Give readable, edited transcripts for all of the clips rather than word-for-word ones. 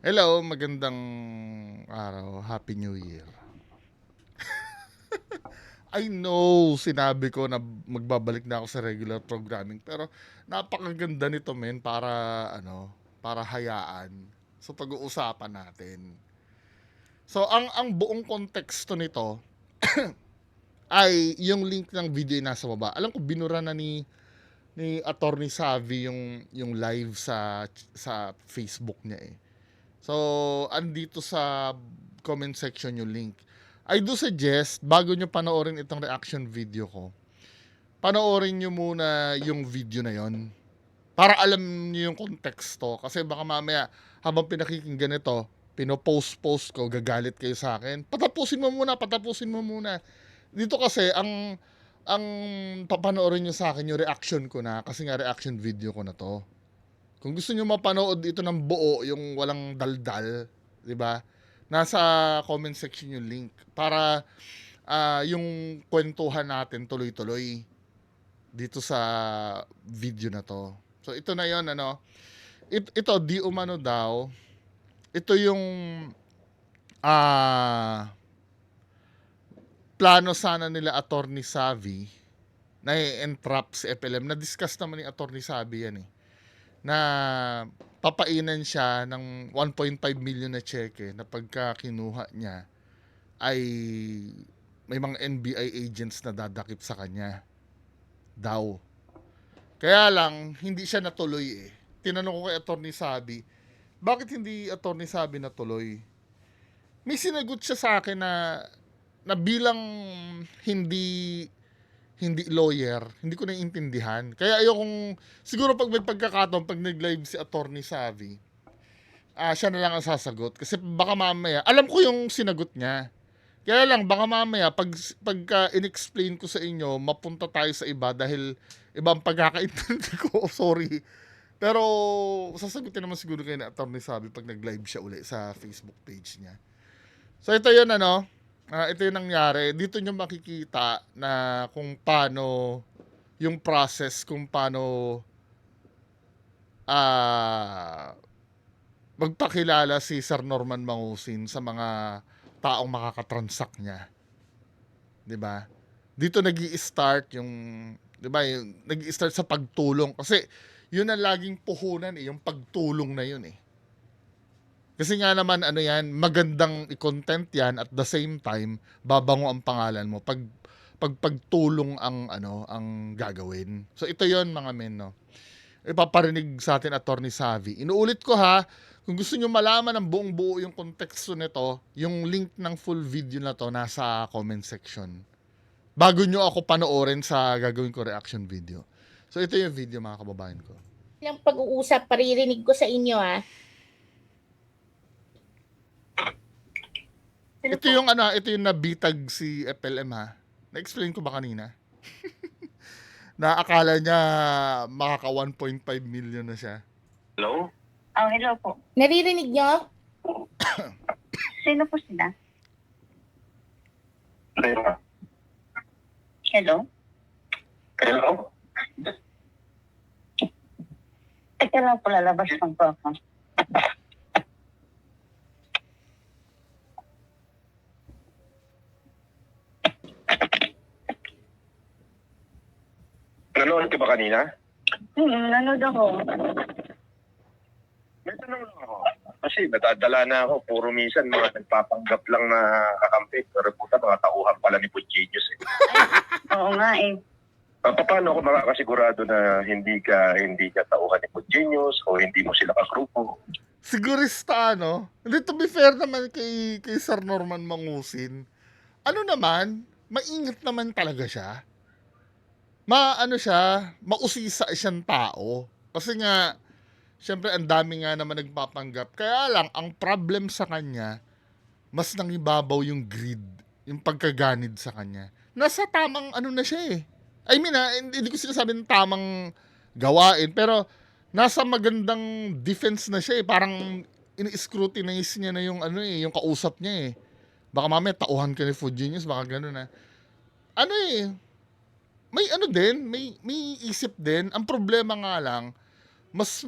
Hello, magandang araw. Happy New Year. I know, sinabi ko na magbabalik na ako sa regular programming pero napakaganda nito men para hayaan sa pag-uusapan natin. So ang buong konteksto nito ay yung link ng video ay nasa baba. Alam ko binura na ni Attorney Savvy yung live sa Facebook niya eh. So, andito sa comment section yung link. I do suggest, bago nyo panoorin itong reaction video ko, panoorin nyo muna yung video na yon para alam nyo yung konteksto. Kasi baka mamaya, habang pinakikinggan ito, pinopost-post ko, gagalit kayo sa akin. Patapusin mo muna. Dito kasi, ang papanoorin nyo sa akin, yung reaction ko na, kasi nga reaction video ko na to. Kung gusto niyo mapanood ito ng buo, yung walang daldal, 'di ba? Nasa comment section yung link para yung kwentuhan natin tuloy-tuloy dito sa video na to. So ito na 'yon ito di umano daw. Ito yung ah plano sana nila Attorney Savvy na entrap si FLM. Na-discuss naman ni Attorney Savvy yan eh. Na papainan siya ng 1.5 million na cheque na pagka kinuha niya ay may mga NBI agents na dadakip sa kanya daw. Kaya lang, hindi siya natuloy eh. Tinanong ko kay Attorney Sabi, bakit hindi Attorney Sabi natuloy? May sinagot siya sa akin na bilang hindi hindi lawyer, hindi ko naiintindihan. Kaya ayokong, siguro pag may pagkakataon, pag nag-live si Attorney Savvy, siya na lang ang sasagot. Kasi baka mamaya, alam ko yung sinagot niya. Kaya lang, baka mamaya, pagka in-explain ko sa inyo, mapunta tayo sa iba dahil ibang pagkakaintindi ko. Sorry. Pero, sasagutin naman siguro kayo na Attorney Savvy pag nag-live siya uli sa Facebook page niya. So, ito yun, ito yung nangyari. Dito nyo makikita na kung paano yung process, kung paano ah magpakilala si Sir Norman Mangusin sa mga taong makakatransact niya. 'Di ba? Dito nag-i-start yung, 'di ba, nag-i-start sa pagtulong kasi yun ang laging puhunan eh, yung pagtulong na yun eh. Kasi nga naman magandang i-content yan at the same time babango ang pangalan mo pagtulong ang gagawin. So ito 'yon mga men ipaparinig sa atin Attorney Savvy. Inuulit ko ha, kung gusto niyo malaman ang buong buo yung konteksto nito, yung link ng full video na to nasa comment section. Bago nyo ako panoorin sa gagawin ko reaction video. So ito yung video mga kababayan ko. Yung pag-uusap, paririnig ko sa inyo Ito yung nabitag si FLM ha. Na-explain ko ba kanina? Na akala niya makaka 1.5 million na siya. Hello? Oh, hello po. Naririnig nyo? Sino po sila? Hello? Hello? Teka lang po, lalabas lang po ako. Nanonood ka ba kanina? Nanood ako. May tanong lang ako. Kasi nadadala na ako. Puro minsan mga nagpapanggap lang na kakampi. Pero puta, mga tauhan pala ni Pugenius eh. Oo nga eh. Paano ako makakasigurado na hindi ka tauhan ni Pugenius o hindi mo sila kagrupo? Sigurista Hindi, to be fair naman kay Sir Norman Mangusin. Maingat naman talaga siya. Mausisa siyang tao. Kasi nga, syempre ang dami nga naman nagpapanggap. Kaya lang, ang problem sa kanya, mas nangibabaw yung greed, yung pagkaganid sa kanya. Nasa tamang na siya eh. I mean hindi ko sinasabi ng tamang gawain, pero nasa magandang defense na siya eh. Parang ini-scrutinize niya na yung yung kausap niya eh. Baka mamaya tauhan ka ni Food Genius, baka gano'n na. May may isip din. Ang problema nga lang, mas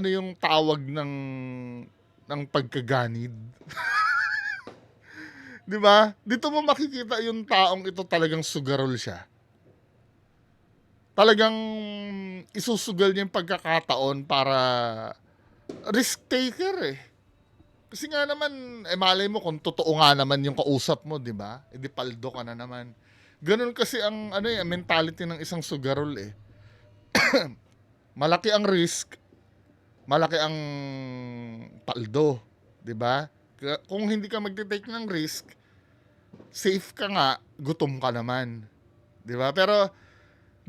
yung tawag ng pagkaganid. 'Di ba? Dito mo makikita yung taong ito talagang sugarol siya. Talagang isusugal niya yung pagkakataon para risk taker eh. Kasi nga naman, malay mo kung totoo nga naman yung kausap mo, di ba? E di paldo ka na naman. Ganun kasi ang mentality ng isang sugarol eh. Malaki ang risk, malaki ang paldo, di ba? Kung hindi ka magte-take ng risk, safe ka nga, gutom ka naman. Di ba? Pero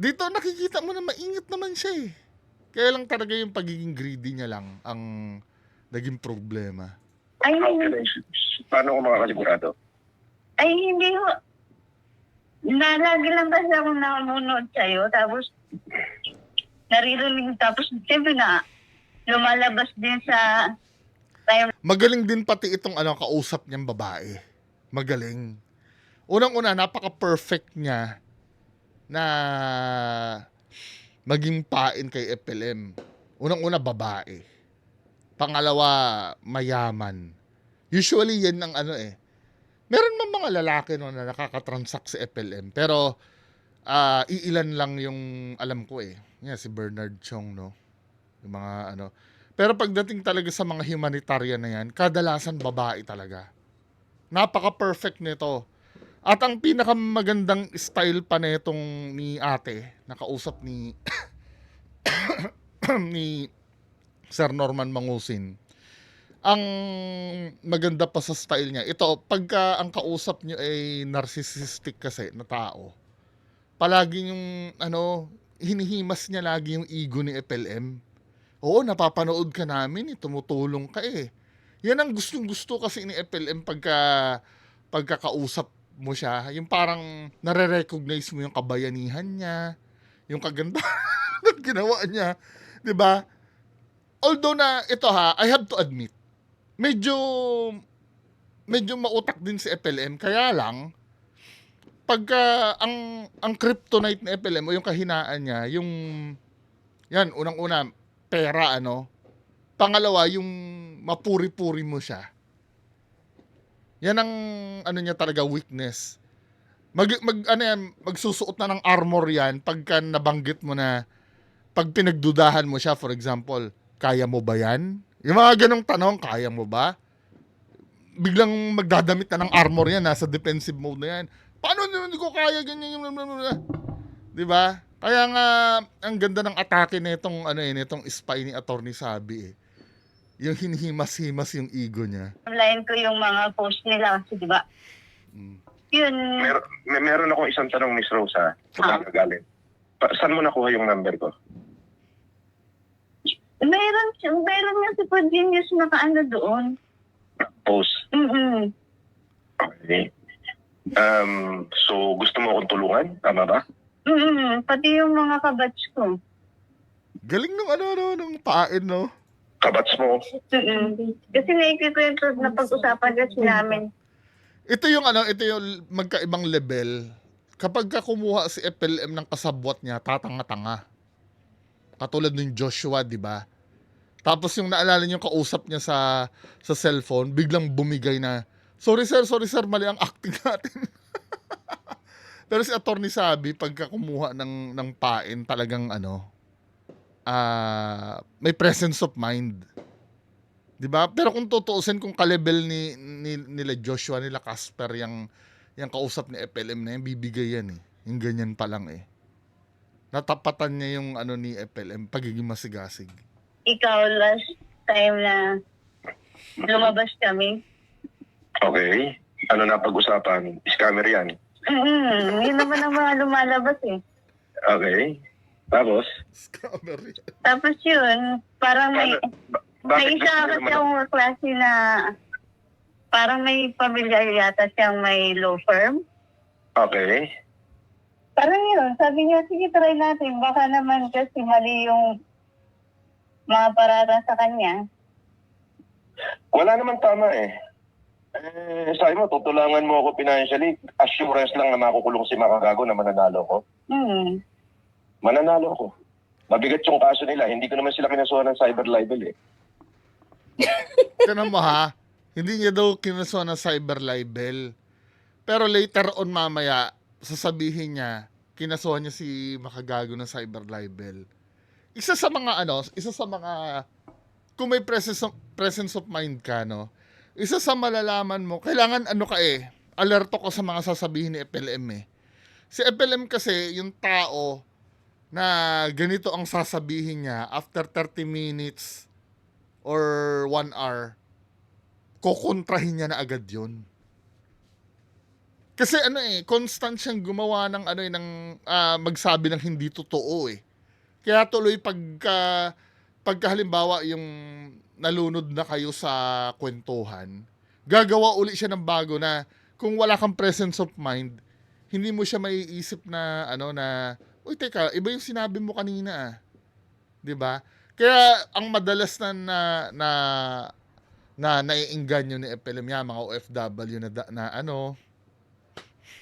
dito nakikita mo na mainit naman siya eh. Kaya lang talaga yung pagiging greedy niya lang ang naging problema. Ay, Paano ko makakasigurado? ay hindi ho. Lagi lang kasi ako nanonood sa'yo, tapos naririnig, tapos siyempre na lumalabas din sa time. Magaling din pati itong kausap niyang babae. Magaling. Unang-una, napaka-perfect niya na maging pain kay FLM. Unang-una, babae. Pangalawa, mayaman. Usually, yan ang meron man mga lalaki na nakakatransact sa FLM. Pero, iilan lang yung alam ko eh. Yan, si Bernard Chong, no? Yung mga Pero pagdating talaga sa mga humanitarian na yan, kadalasan babae talaga. Napaka-perfect nito. At ang pinakamagandang style pa nitong ni ate, nakausap ni ni Sir Norman Mangusin, ang maganda pa sa style niya, ito, pagka ang kausap niyo ay narcissistic kasi na tao, palagi yung, hinihimas niya lagi yung ego ni FLM. Oo, napapanood ka namin, tumutulong ka eh. Yan ang gustong-gusto kasi ni FLM pagkakausap mo siya. Yung parang nare-recognize mo yung kabayanihan niya, yung kagandahan ng ginawa niya. 'Di ba? Although na ito I have to admit, medyo mautak din si FLM, kaya lang pagka ang kryptonite ni FLM o yung kahinaan niya, yung yan, unang-una pera pangalawa yung mapuri-puri mo siya. Yan ang niya talaga, weakness. Magsusuot na ng armor yan pagka nabanggit mo na, pag pinagdudahan mo siya, for example, kaya mo ba yan? Yung mga ganong tanong, kaya mo ba? Biglang magdadamit na ng armor yan, nasa defensive mode na yan. Paano hindi ko kaya ganyan? Di ba? Kaya nga, ang ganda ng atake nitong nitong spy ni Attorney Sabi eh. Yung hinihimas-himas yung ego niya. Online ko yung mga post nila kasi, di ba? Yun. Meron akong isang tanong, Miss Rosa. Galing. Saan mo nakuha yung number ko? Meron nga si Paginius nakaano doon. Post. Mm-mm. Okay. So, gusto mo akong tulungan? Tama ba? Mm-mm. Pati yung mga kabatch ko. Galing nung nung pain, no? Kabats mo? Mm-mm. Kasi naikikwento na pag-usapan kasi namin. Ito yung magkaibang level. Kapag ka kumuha si FLM ng kasabwat niya, tatanga-tanga. Katulad ng Joshua, di ba? Tapos yung naalala niyo kausap niya sa cellphone, biglang bumigay na, sorry sir, mali ang acting natin. Pero si Attorney Sabi, pagka kumuha ng pain, talagang may presence of mind. 'Di ba? Pero kung tutuusin, kung ka-level nila Joshua, nila Casper, yung kausap ni FLM na yan, bibigay yan eh. Yung ganyan pa lang eh. Natapatan niya yung ni FLM, pagiging masigasig. Ikaw last time na lumabas kami. Okay. Ano na pag-usapan? Scammer yan. Yun naman ang mga lumalabas eh. Okay. Tapos? Scammer yan. Tapos yun, parang may Bakit isa kasi akong klase na parang may pamilyar yata siyang may law firm. Okay. Parang yun, sabi niya, sige try natin. Baka naman kasi mali yung mga parata sa kanya. Wala naman tama eh. Sabi mo, tutulangan mo ako financially. Assurance lang na makukulong si Makagago na mananalo ko. Mananalo ko. Mabigat yung kaso nila. Hindi ko naman sila kinasuhan ng cyber libel eh. Tignan mo ha, hindi niya daw kinasuhan ng cyber libel. Pero later on mamaya, sasabihin niya, kinasuhan niya si Makagago ng cyber libel. Isa sa mga kung may presence of mind ka, no, isa sa malalaman mo, kailangan alerto ka sa mga sasabihin ni FLM eh. Si FLM kasi, yung tao na ganito ang sasabihin niya after 30 minutes or 1 hour, kukontrahin niya na agad yun. Kasi constant siyang gumawa ng magsabi ng hindi totoo eh. Kaya tuloy pagka halimbawa yung nalunod na kayo sa kwentuhan, gagawa uli siya ng bago na kung wala kang presence of mind, hindi mo siya maiisip na uy teka, iba yung sinabi mo kanina ah. 'Di ba? Kaya ang madalas na naiengganyo ni FLM yan, mga OFW na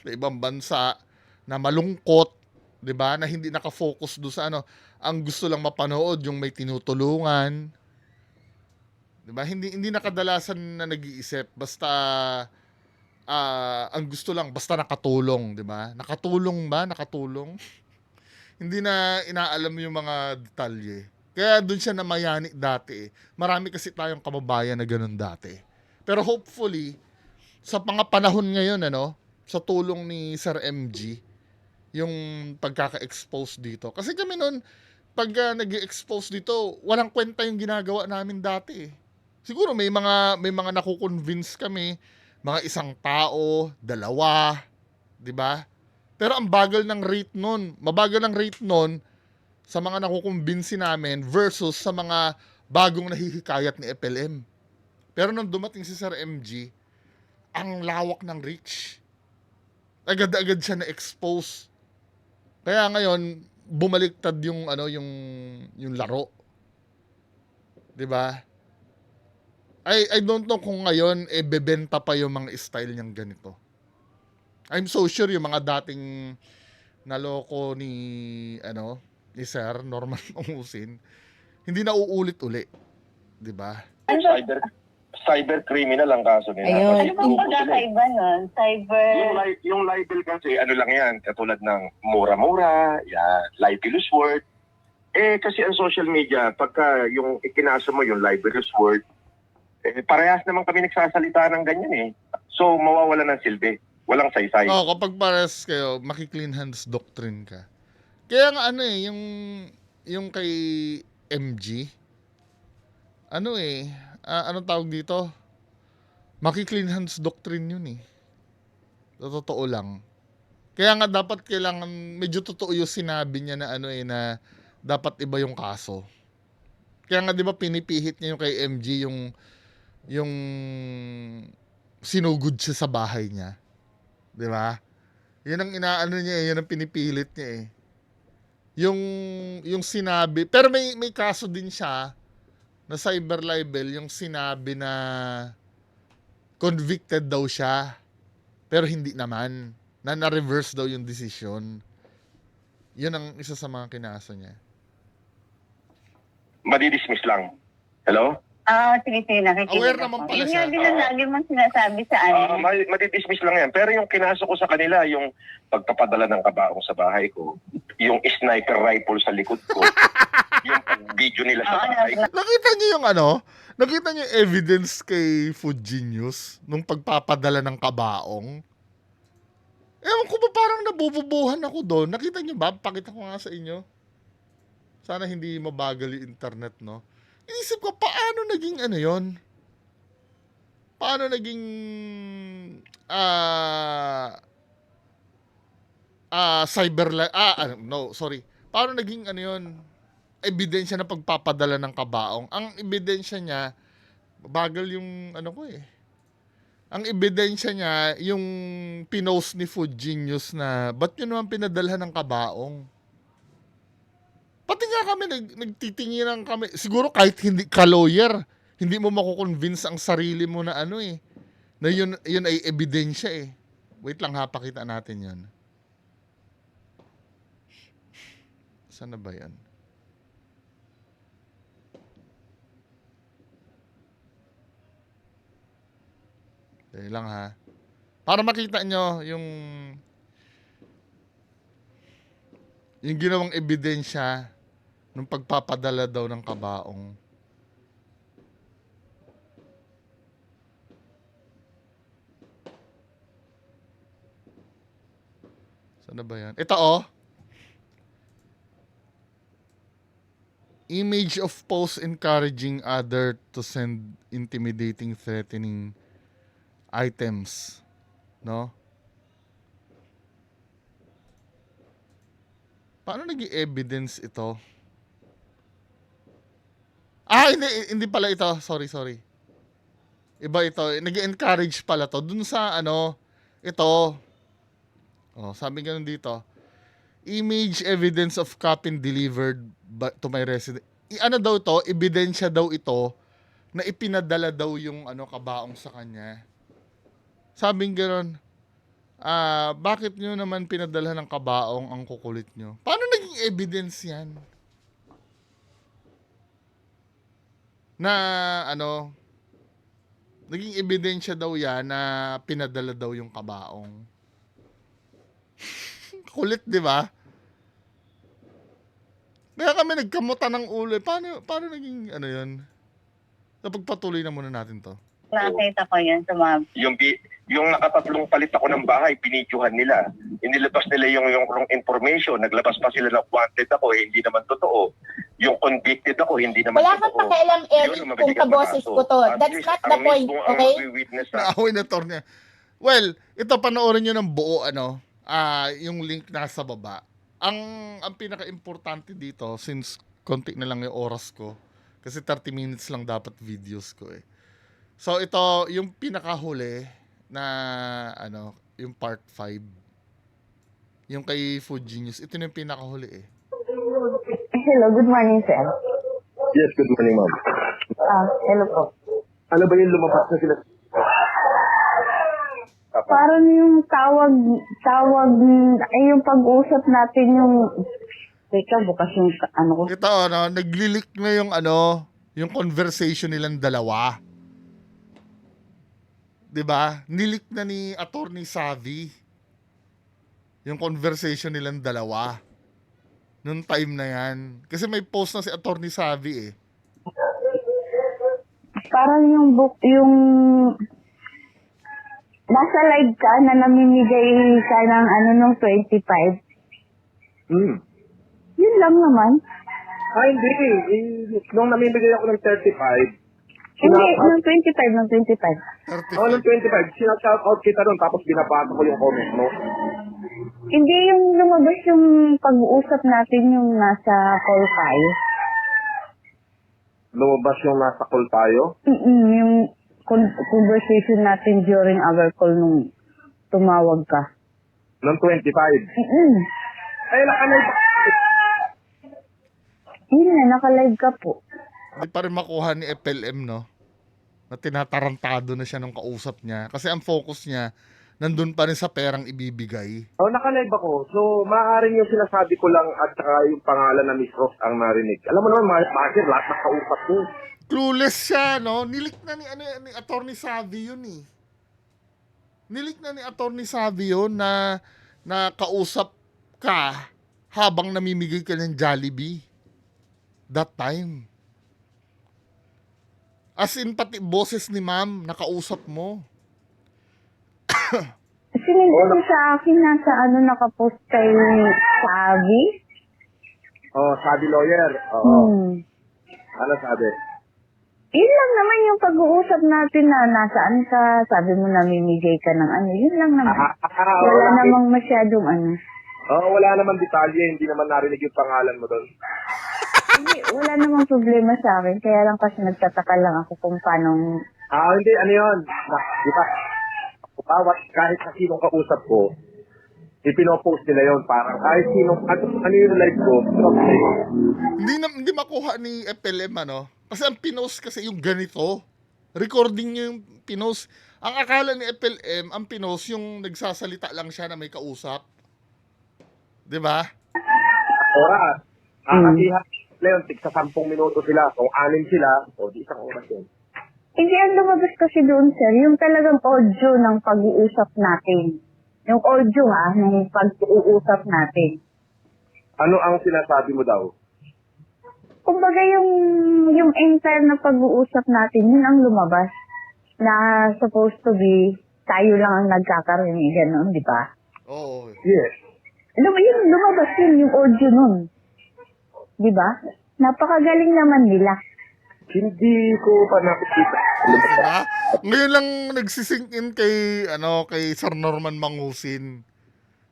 ibang bansa na malungkot, 'di ba? Na hindi naka-focus do sa ang gusto lang mapanood yung may tinutulungan. 'Di ba? Hindi nakadalasan na nag-iisip basta ang gusto lang basta nakatulong, 'di ba? Nakatulong ba? Nakatulong? Hindi na inaalam yung mga detalye. Kaya doon siya namayani dati eh. Marami kasi tayong kababayan na ganun dati. Pero hopefully, sa mga panahon ngayon, sa tulong ni Sir MG, yung pagkaka-expose dito. Kasi kami noon, pag nag-expose dito, walang kwenta yung ginagawa namin dati eh. Siguro may mga nakukonvince kami, mga isang tao, dalawa, 'di ba? Pero ang bagal ng rate nun. Mabagal ang rate nun sa mga nakukumbinsi namin versus sa mga bagong nahihikayat ni FLM. Pero nung dumating si Sir MG, ang lawak ng reach. Agad-agad siya na-expose. Kaya ngayon, bumaliktad yung laro. 'Di ba? I don't know kung ngayon bebenta pa yung mga style niyang ganito. I'm so sure yung mga dating naloko ni Sir Norman Pangusin, hindi na uulit uli, 'di ba? Cyber criminal ang kaso nila. Ayun. Ano bang pagkakaiba nun? Cyber... Yung libel kasi, lang yan, katulad ng mura-mura, yan, libelous word. Kasi ang social media, pagka yung ikinasa mo yung libelous word, parehas naman kami nagsasalita ng ganyan eh. So, mawawala ng silbi. Walang saysay. Kapag pares kayo, maki-clean hands doctrine ka. Kaya nga yung kay MG, anong tawag dito? Maki-clean hands doctrine yun eh. Sa totoo lang. Kaya nga dapat kailangan, medyo totoo yung sinabi niya na na dapat iba yung kaso. Kaya nga 'di ba pinipihit niya yung kay MG yung sinugod siya sa bahay niya. 'Di ba? Yun ang niya, yun ang pinipilit niya eh. Yung sinabi, pero may kaso din siya na cyber libel, yung sinabi na convicted daw siya. Pero hindi naman. Na-reverse daw yung decision. Yun ang isa sa mga kinaso niya. Madidismiss lang. Hello? Sige, nakikinig Aware ako. naman pala Yun siya. nga din ang lagi mong sinasabi sa Madidismiss lang yan. Pero yung kinaso ko sa kanila, yung pagpapadala ng kabaong sa bahay ko, yung sniper rifle sa likod ko, yung video nila sa bahay ko. Nakita niyo yung Nakita niyo yung evidence kay Food Genius nung pagpapadala ng kabaong? Ewan ko ba, parang nabububuhan ako doon. Nakita niyo ba? Pakita ko nga sa inyo. Sana hindi mabagal yung internet, no? Inisip ko, paano naging yon? Paano naging Paano naging yon? Ebidensya na pagpapadala ng kabaong. Ang ebidensya niya, bagal yung Ang ebidensya niya, yung pinost ni Food Genius na, ba't yun naman pinadalhan ng kabaong? Pati nga kami, nagtitinginan kami. Siguro kahit hindi ka lawyer, hindi mo makukonvince ang sarili mo na na yun ay ebidensya eh. Wait lang ha, pakita natin yun. Saan na ba yan? lang ha. Para makita nyo yung ginawang ebidensya nung pagpapadala daw ng kabaong. Saan na ba yan? Ito oh. Image of post encouraging other to send intimidating, threatening items. No? Paano naging evidence ito? Hindi pala ito. Sorry. Iba ito. Nag-encourage pala to. Dun sa ito. Oh, sabi ganun dito. Image evidence of copy delivered to my resident. Ano daw to? Ebidensya daw ito na ipinadala daw yung kabaong sa kanya. Sabing gano'n, bakit nyo naman pinadala ng kabaong ang kukulit nyo? Paano naging evidence yan? Na naging ebidensya daw yan na pinadala daw yung kabaong. Kulit, di ba? Kaya kami nagkamutan ng ulo. Paano naging yun? Napagpatuloy na muna natin to. Nakita ko yun sa mga... Yung nakatatlong palit ako ng bahay, binidyohan nila. Inilabas nila yung information. Naglabas pa sila na wanted ako, hindi naman totoo. Yung convicted ako, hindi naman Wala kang totoo. pakialam, Eric, Yun ang kung mabibigat na kaboses kaso. ko to. At That's least, not ang the point, mismong okay? witness na Naaway na to niya. Well, ito panoorin nyo ng buo, yung link nasa baba. Ang pinaka-importante dito, since konti na lang yung oras ko, kasi 30 minutes lang dapat videos ko eh. So ito, yung pinakahuli na, yung part 5. Yung kay Food Genius, ito na yung pinakahuli eh. Hello, good morning, sir. Yes, good morning, ma'am. Hello po. Ano ba yung lumabas na sila? Parang yung tawag, ay yung pag-usap natin yung... Teka, bukas yung ko. Ito, naglilik na yung conversation nilang dalawa. 'Di ba? Nilik na ni Attorney Savvy yung conversation nilang dalawa. Noong time na yan. Kasi may post na si Attorney Savvy eh. Parang yung... Nasa live ka na namimigay ka ng nung 25. Yun lang naman. Hindi. Nung namimigay ako ng 35, Hindi, nung 25. 35. ng 25, sinashout out kita doon tapos binabasa ko yung comment mo. Hindi yung lumabas yung pag-uusap natin yung nasa call tayo. Lumabas yung nasa call tayo. Yung conversation natin during our call nung tumawag ka. Ng 25. Ay, nakalive. Yun na, naka-live ka po. Hindi pa rin makuha ni FLM, no? Na tinatarantado na siya nung kausap niya. Kasi ang focus niya, nandun pa rin sa perang ibibigay. Nakalive ako. So, maaaring yung sinasabi ko lang at saka yung pangalan na Miss Ross ang narinig. Alam mo naman, Marker, lahat nakausap ko. Clueless siya, no? Nilik na ni Attorney Savvy yun eh. Nilik na ni Attorney Savvy yun na kausap ka habang namimigay ka ng Jollibee. That time. As in, pati boses ni ma'am, nakausap mo. Sinindi ko sa akin nasa nakapost kay Savi. Sabi lawyer. Oo. Ano sabi? Yun lang naman yung pag-uusap natin na nasaan ka, sabi mo namimigay ka ng yun lang naman. Wala namang masyadong Wala naman detalye, hindi naman narinig yung pangalan mo doon. Hindi, wala namang problema sa akin, kaya lang kasi nagtataka lang ako kung paano... Hindi, ano yun? Di ba? Kahit sa sinong kausap ko, ipinopost nila yun. Parang kahit sinong, ano yung live ko, Hindi makuha ni FLM, Kasi ang pinost kasi yung ganito. Recording niya yung pinost. Ang akala ni FLM, ang pinost yung nagsasalita lang siya na may kausap. 'Di ba? oras. Kakasihan sila yun, tig sa 10 minuto sila. Kung 6 sila, di isang oras yun. Hindi, ang lumabas kasi doon, sir, yung talagang audio ng pag-uusap natin. Yung audio, ng pag-uusap natin. Ano ang sinasabi mo daw? Kumbaga yung entire na pag-uusap natin, yun ang lumabas. Na supposed to be, tayo lang ang nagkakaroon ng gano'n, di ba? Oo. Yes. Yung lumabas yun, yung audio nun. Di ba? Napakagaling naman nila. Hindi ko pa nakikita. Diba? Ngayon lang nagsisink in kay Sir Norman Mangusin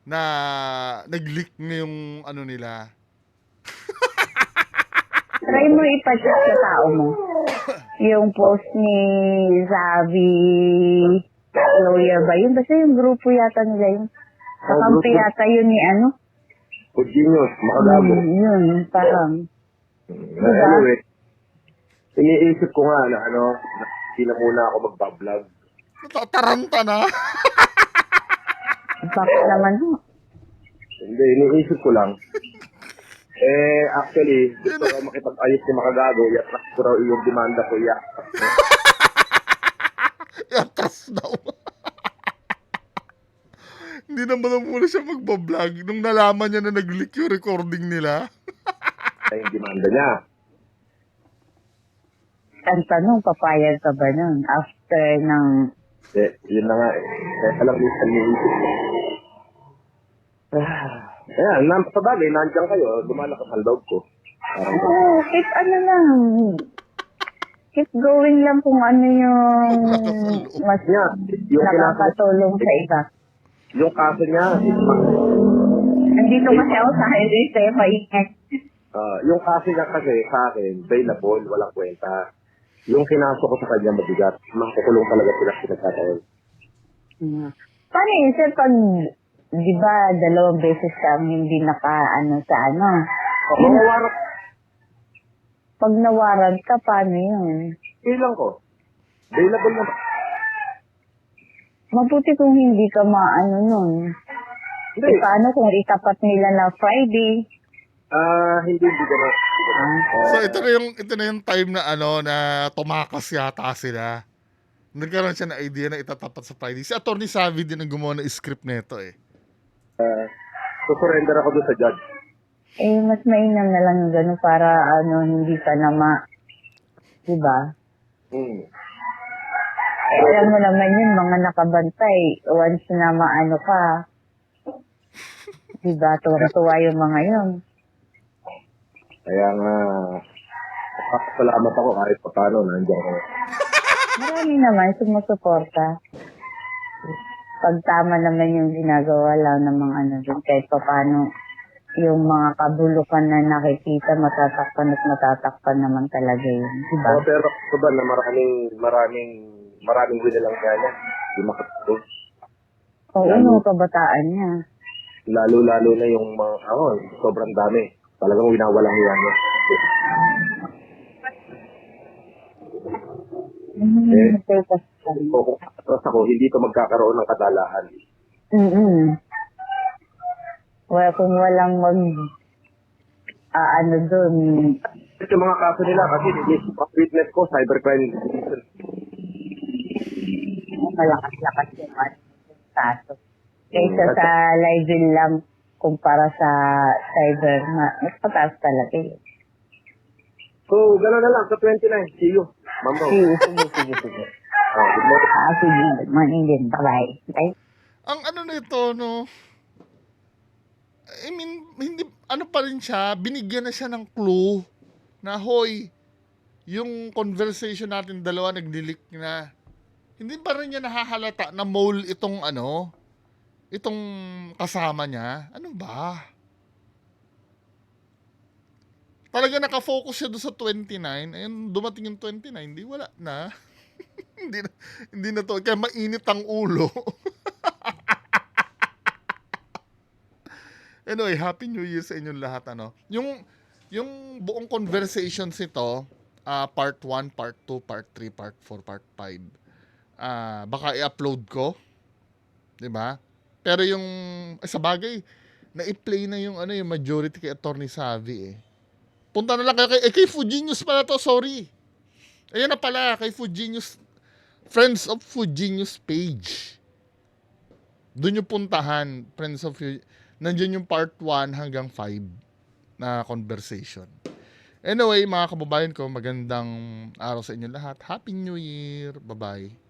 na nag-leak na yung ano nila. Try mo ipa-check sa tao mo. Yung post ni Zavi Lawyer ba? Yun basta yung grupo yata nila yun. Kakampi grupo. yata yun ni ano. Good genius, makagago. Yun, parang. Anyway, iniisip ko nga na hindi na muna ako magbablog. Natataranta na. Bakit naman ho? Hindi, iniisip ko lang. Actually, gusto ko makipag-ayos ni Makagago. Yakas ko raw yung demanda ko. Yakas daw. Hindi naman muna siya magbablog nung nalaman niya na nag-leak yung recording nila. Yung demanda niya. Ang tanong, papayag ka ba nun? After ng... Yun na nga eh. Alam niyo, iniisip ko. Ayan, sa bagay, nandiyan kayo. Lumalakas ang loob ko. Oo, keep ano lang. Keep going lang kung ano yung mas Yeah, yung nakakatulong sa iba. Yung kaso niya, Nandito kasi ako sa highway sa'yo, maingat. yung kaso niya kasi sa akin, bailable, walang kwenta. Yung kinaso ko sa kanya mabigat, makukulong talaga sila pinagkataon. Paano yun, sir, pag, di ba, 2 beses kang hindi sa ano? Mawawarap, Pag nawarad ka, paano yun? ilang ko. Bailable naman. Mabuti kung hindi ka maano nun. Hindi. E paano kung itapat nila na Friday? Hindi ganun. So ito na yung time na na tumakas yata sila. Nagkaroon siya ng idea na itatapat sa Friday. Si Attorney Savvy din ang gumawa ng script nito eh. Surrender ako doon sa judge. Eh, mas mainam na lang yung gano'n para hindi ka na diba? Alam mo naman yun, mga nakabantay, once na maano ka, diba, tuwang-tuwa yung mga yun. Kaya nga, salamat ako kahit pa paano, nandiyan ako. Marami naman sumusuporta. Pag tama naman yung ginagawa lang ng mga dun, kahit pa paano, yung mga kabulukan na nakikita, matatakpan at matatakpan naman talaga yun, diba? Pero ito ba na maraming winalang kanya, hindi makatulog. Oo, no, kabataan niya. Lalo-lalo na yung mga, sobrang dami. Talagang winawalang hiya niya. Tapos ako, hindi ko magkakaroon ng kadalahan. Well, kung walang doon, Ito yung mga kaso nila kasi witness ko, cybercrime. malakas-lakas yung kaso. Kaysa sa live lang, kumpara sa cyber, mas pataas talaga yun. So, gano'n na lang, sa 29. See you. Ma'am Ro. Sige. Good morning. Sige, good morning din. Bye-bye. Okay? Ang nito, no? I mean, hindi, pa rin siya, binigyan na siya ng clue na, hoy, yung conversation natin dalawa nag-leak na. Hindi pa rin niya nahahalata na mole itong itong kasama niya. Ano ba? Talaga nakafocus siya doon sa 29. Ayun, dumating yung 29, di wala na. hindi na to. Kaya mainit ang ulo. Anyway, Happy New Year sa inyong lahat. Yung buong conversations nito, part 1, part 2, part 3, part 4, part 5. Baka i-upload ko. 'Di ba? Pero yung sa bagay, na-i-play na yung yung majority kay Attorney Savvy eh. Punta na lang kayo kay Fuji News pala to, sorry. Ayan na pala, kay Food Genius, Friends of Food Genius page. Doon yung puntahan, Friends of Food. Nandiyan yung part 1 hanggang 5 na conversation. Anyway, mga kababayan ko, magandang araw sa inyo lahat. Happy New Year! Bye-bye.